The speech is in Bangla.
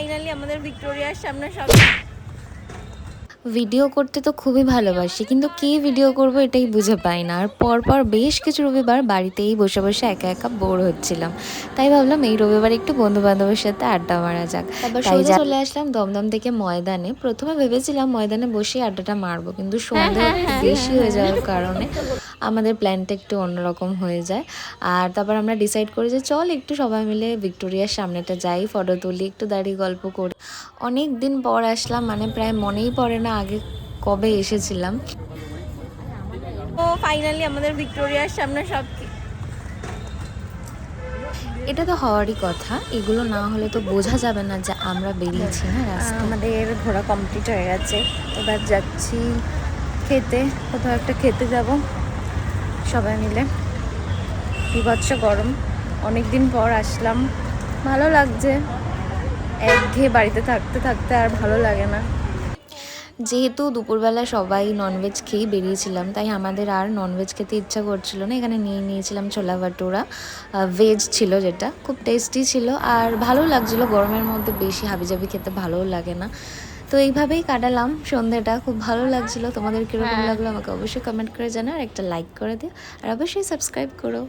ফাইনালি আমাদের ভিক্টোরিয়ার সামনে সব ভিডিও করতে তো খুবই ভালোবাসি, কিন্তু কী ভিডিও করব এটাই বুঝে পাই না। আর পরপর বেশ কিছু রবিবার বাড়িতেই বসে বসে একা একা বোর হচ্ছিলাম, তাই ভাবলাম এই রবিবার একটু বন্ধু বান্ধবের সাথে আড্ডা মারা যাক। তারপর সোজা চলে আসলাম দমদম থেকে ময়দানে। প্রথমে ভেবেছিলাম ময়দানে বসে আড্ডাটা মারবো, কিন্তু সন্ধে একটু বেশি হয়ে যাওয়ার কারণে আমাদের প্ল্যানটা একটু অন্যরকম হয়ে যায়। আর তারপর আমরা ডিসাইড করি যে চল একটু সবাই মিলে ভিক্টোরিয়ার সামনেটা যাই, ফটো তুলি, একটু দাঁড়িয়ে গল্প করি। অনেক দিন পর আসলাম, মানে প্রায় মনেই পড়ে না আগে কবে এসেছিলাম। তো ফাইনালি আমাদের ভিক্টোরিয়ার সামনে সব এটা তো হওয়ারই কথা, এগুলো না হলে তো বোঝা যাবে না যে আমরা বেরিয়েছি না রাস্তায়। আমাদের ঘোরা কমপ্লিট হয়ে গেছে। এবার যাচ্ছি খেতে, কোথাও একটা খেতে যাব সবাই মিলে। বিভৎস গরম, অনেক দিন পর আসলাম, ভালো লাগছে। একঘেয়ে বাড়িতে থাকতে থাকতে আর ভালো লাগে না। যেহেতু দুপুরবেলা সবাই ননভেজ খেয়েই বেরিয়েছিলাম, তাই আমাদের আর ননভেজ খেতে ইচ্ছা করছিল না। এখানে নিয়ে নিয়েছিলাম ছোলা ভাটুরা, ভেজ ছিল, যেটা খুব টেস্টি ছিল আর ভালো লাগছিল। গরমের মধ্যে বেশি হাবিজাবি খেতে ভালোও লাগে না, তো এইভাবেই কাটালাম সন্ধ্যাটা। খুব ভালো লাগছিল। তোমাদের কীরকম লাগলো আমাকে অবশ্যই কমেন্ট করে জানাও, আর একটা লাইক করে দিও, আর অবশ্যই সাবস্ক্রাইব করো।